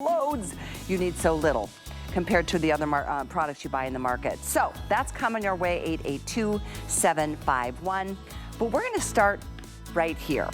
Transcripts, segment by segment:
loads, you need so little compared to the other products you buy in the market. So that's coming your way, 882-751. But we're gonna start right here.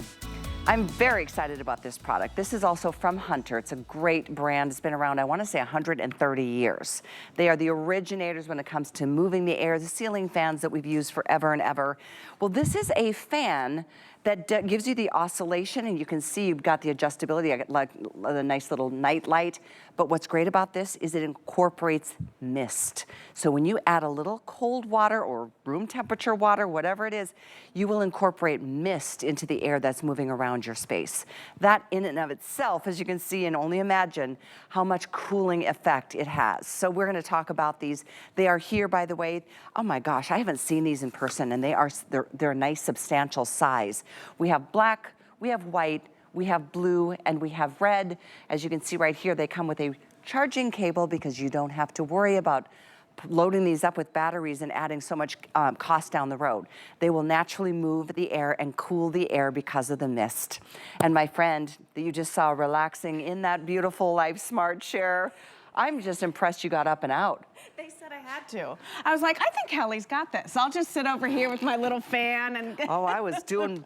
I'm very excited about this product. This is also from Hunter. It's a great brand. It's been around, I wanna say 130 years. They are the originators when it comes to moving the air, the ceiling fans that we've used forever and ever. Well, this is a fan that gives you the oscillation, and you can see you've got the adjustability. I got like a nice little night light. But what's great about this is it incorporates mist. So when you add a little cold water or room temperature water, whatever it is, you will incorporate mist into the air that's moving around your space. That in and of itself, as you can see and only imagine how much cooling effect it has. So we're gonna talk about these. They are here, by the way. Oh my gosh, I haven't seen these in person, and they're a nice substantial size. We have black, we have white, we have blue, and we have red. As you can see right here, they come with a charging cable because you don't have to worry about loading these up with batteries and adding so much cost down the road. They will naturally move the air and cool the air because of the mist. And my friend that you just saw relaxing in that beautiful Life Smart chair, I'm just impressed you got up and out. They said I had to. I was like, I think Kelly's got this. I'll just sit over here with my little fan and. Oh, I was doing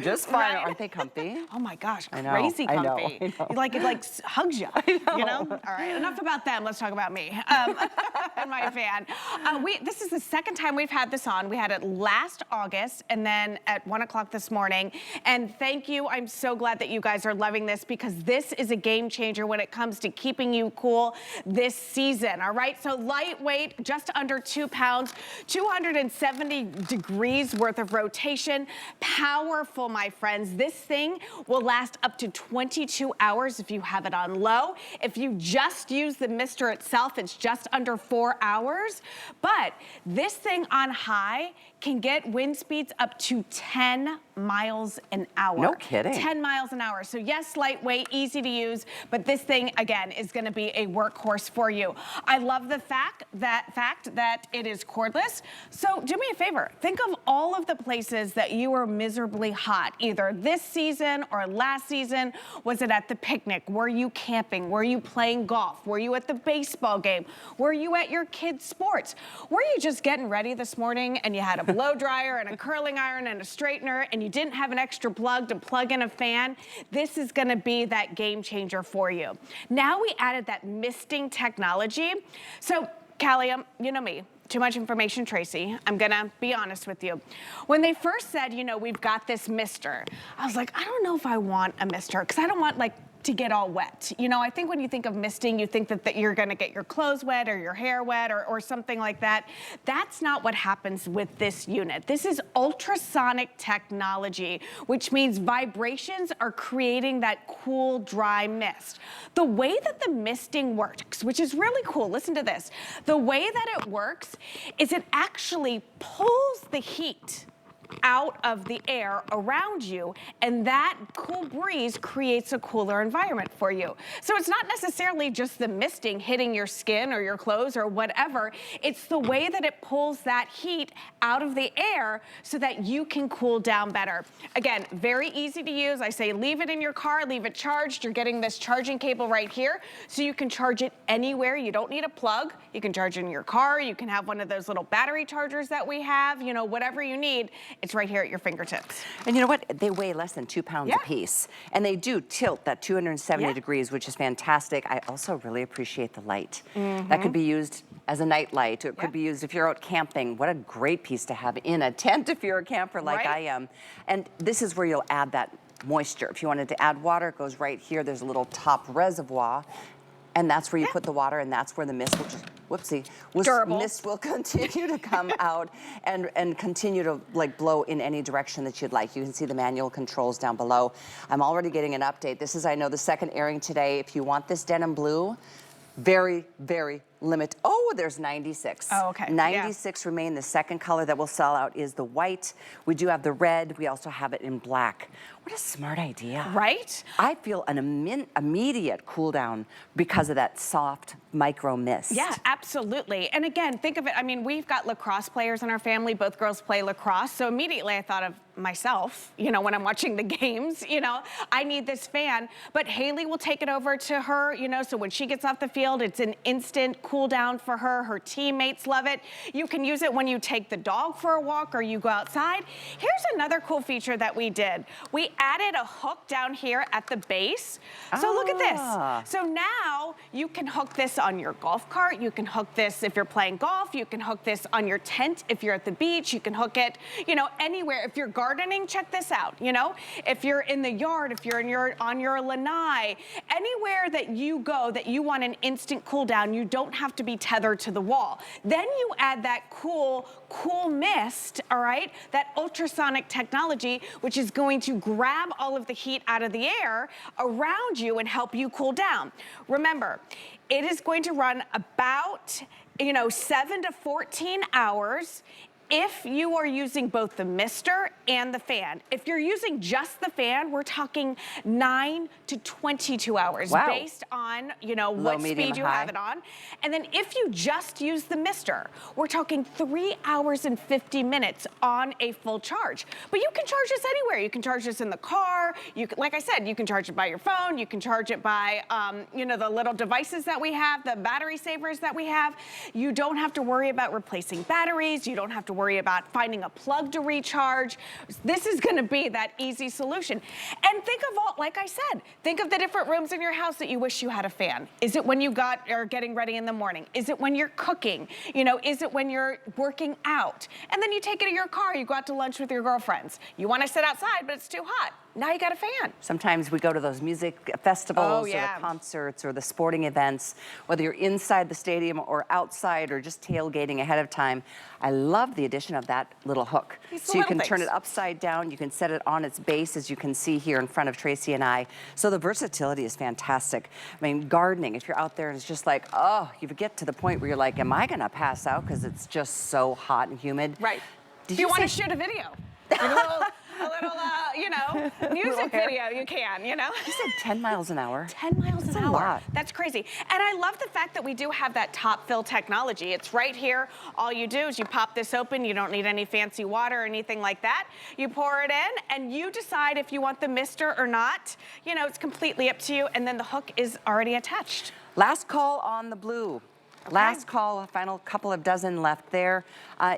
just fine. Right? Aren't they comfy? Oh my gosh, I know, crazy comfy. I know. It like hugs you. I know. You know? All right, enough about them. Let's talk about me and my fan. This is the second time we've had this on. We had it last August and then at 1 o'clock this morning. And thank you. I'm so glad that you guys are loving this because this is a game changer when it comes to keeping you cool this season. All right, so lightweight, just under 2 pounds, 270 degrees worth of rotation. Powerful, my friends. This thing will last up to 22 hours if you have it on low. If you just use the mister itself, it's just under 4 hours. But this thing on high can get wind speeds up to 10 miles an hour. No kidding. 10 miles an hour. So yes, lightweight, easy to use, but this thing, again, is gonna be a workhorse for you. I love the fact that it is cordless. So do me a favor, think of all of the places that you were miserably hot, either this season or last season. Was it at the picnic? Were you camping? Were you playing golf? Were you at the baseball game? Were you at your kids' sports? Were you just getting ready this morning and you had a blow dryer and a curling iron and a straightener and you didn't have an extra plug to plug in a fan? This is gonna be that game changer for you. Now we added that misting technology. So Callie, you know me, too much information, Tracy. I'm gonna be honest with you. When they first said, you know, we've got this mister, I was like, I don't know if I want a mister, because I don't want like to get all wet. You know, I think when you think of misting, you think that you're gonna get your clothes wet or your hair wet or something like that. That's not what happens with this unit. This is ultrasonic technology, which means vibrations are creating that cool, dry mist. The way that the misting works, which is really cool, listen to this. The way that it works is it actually pulls the heat out of the air around you, and that cool breeze creates a cooler environment for you. So it's not necessarily just the misting hitting your skin or your clothes or whatever, it's the way that it pulls that heat out of the air so that you can cool down better. Again, very easy to use. I say leave it in your car, leave it charged. You're getting this charging cable right here, so you can charge it anywhere. You don't need a plug. You can charge it in your car. You can have one of those little battery chargers that we have, you know, whatever you need. It's right here at your fingertips. And you know what? They weigh less than 2 pounds a piece. And they do tilt that 270 degrees, which is fantastic. I also really appreciate the light. That could be used as a night light. It could be used if you're out camping. What a great piece to have in a tent if you're a camper like I am. And this is where you'll add that moisture. If you wanted to add water, it goes right here. There's a little top reservoir. And that's where you put the water, and that's where the mist will just, mist will continue to come out and continue to like blow in any direction that you'd like. You can see the manual controls down below. I'm already getting an update. This is, I know, the second airing today. If you want this denim blue, very, very limit. Oh, there's 96. Oh, okay. 96 remain. The second color that will sell out is the white. We do have the red. We also have it in black. What a smart idea. Right? I feel an immediate cool down because of that soft micro mist. Yeah, absolutely. And again, think of it, I mean, we've got lacrosse players in our family. Both girls play lacrosse. So immediately I thought of myself, you know, when I'm watching the games, you know, I need this fan. But Haley will take it over to her, you know, so when she gets off the field, it's an instant cool down for her. Her teammates love it. You can use it when you take the dog for a walk or you go outside. Here's another cool feature that we did. We added a hook down here at the base. So look at this. So now you can hook this on your golf cart. You can hook this if you're playing golf. You can hook this on your tent if you're at the beach. You can hook it, you know, anywhere. If you're gardening, check this out, you know. If you're in the yard, if you're on your lanai, anywhere that you go that you want an instant cool down, you don't have to be tethered to the wall. Then you add that cool mist, all right, that ultrasonic technology, which is going to grab all of the heat out of the air around you and help you cool down. Remember, it is going to run about, you know, 7 to 14 hours if you are using both the mister and the fan. If you're using just the fan, we're talking 9 to 22 hours based on, you know, what speed you have it on. And then if you just use the mister, we're talking 3 hours and 50 minutes on a full charge. But you can charge this anywhere. You can charge this in the car. You can, like I said, you can charge it by your phone. You can charge it by, you know, the little devices that we have, the battery savers that we have. You don't have to worry about replacing batteries. You don't have to worry about finding a plug to recharge. This is gonna be that easy solution. And think of all, like I said, think of the different rooms in your house that you wish you had a fan. Is it when you are getting ready in the morning? Is it when you're cooking? You know, is it when you're working out? And then you take it in your car, you go out to lunch with your girlfriends. You wanna sit outside, but it's too hot. Now you got a fan. Sometimes we go to those music festivals or the concerts or the sporting events, whether you're inside the stadium or outside or just tailgating ahead of time. I love the addition of that little hook. So you can turn it upside down, you can set it on its base, as you can see here in front of Tracy and I. So the versatility is fantastic. I mean, gardening, if you're out there and it's just like, oh, you get to the point where you're like, am I gonna pass out because it's just so hot and humid? Right. If you want to shoot a video, a little, you know, music video, you can, you know. You said 10 miles an hour. 10 miles an hour. That's a lot. That's crazy. And I love the fact that we do have that top fill technology. It's right here. All you do is you pop this open. You don't need any fancy water or anything like that. You pour it in and you decide if you want the mister or not. You know, it's completely up to you. And then the hook is already attached. Last call on the blue. Last call, a final couple of dozen left there.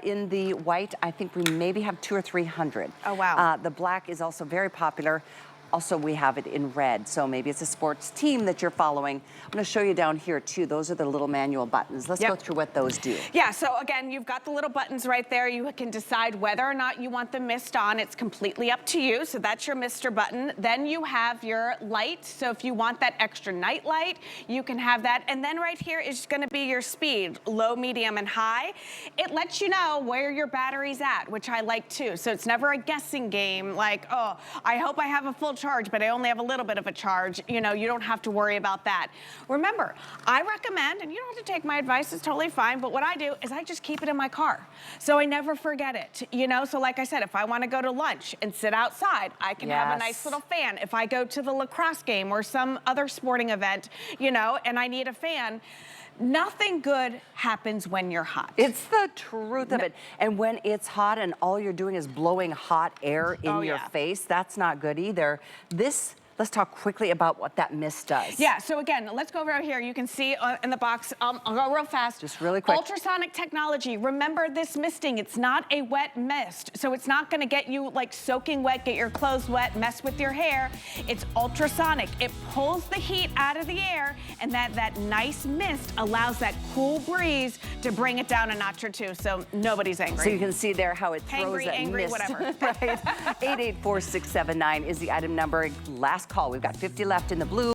In the white, I think we maybe have 200 or 300. Oh, wow. The black is also very popular. Also, we have it in red, so maybe it's a sports team that you're following. I'm gonna show you down here too. Those are the little manual buttons. Let's go through what those do. Yeah, so again, you've got the little buttons right there. You can decide whether or not you want the mist on. It's completely up to you. So that's your mister button. Then you have your light. So if you want that extra night light, you can have that. And then right here is gonna be your speed, low, medium, and high. It lets you know where your battery's at, which I like too. So it's never a guessing game like, oh, I hope I have a full charge, but I only have a little bit of a charge. You know, you don't have to worry about that. Remember, I recommend, and you don't have to take my advice, it's totally fine, but what I do is I just keep it in my car. So I never forget it, you know? So like I said, if I wanna go to lunch and sit outside, I can have a nice little fan. If I go to the lacrosse game or some other sporting event, you know, and I need a fan, nothing good happens when you're hot. It's the truth of it. And when it's hot and all you're doing is blowing hot air in your face, that's not good either. Let's talk quickly about what that mist does. Yeah, so again, let's go over here. You can see in the box, I'll go real fast. Just really quick. Ultrasonic technology. Remember this misting, it's not a wet mist. So it's not gonna get you like soaking wet, get your clothes wet, mess with your hair. It's ultrasonic. It pulls the heat out of the air and that nice mist allows that cool breeze to bring it down a notch or two so nobody's angry. So you can see there how it throws that angry, mist. whatever. Right. 884679 is the item number. Last call. We've got 50 left in the blue.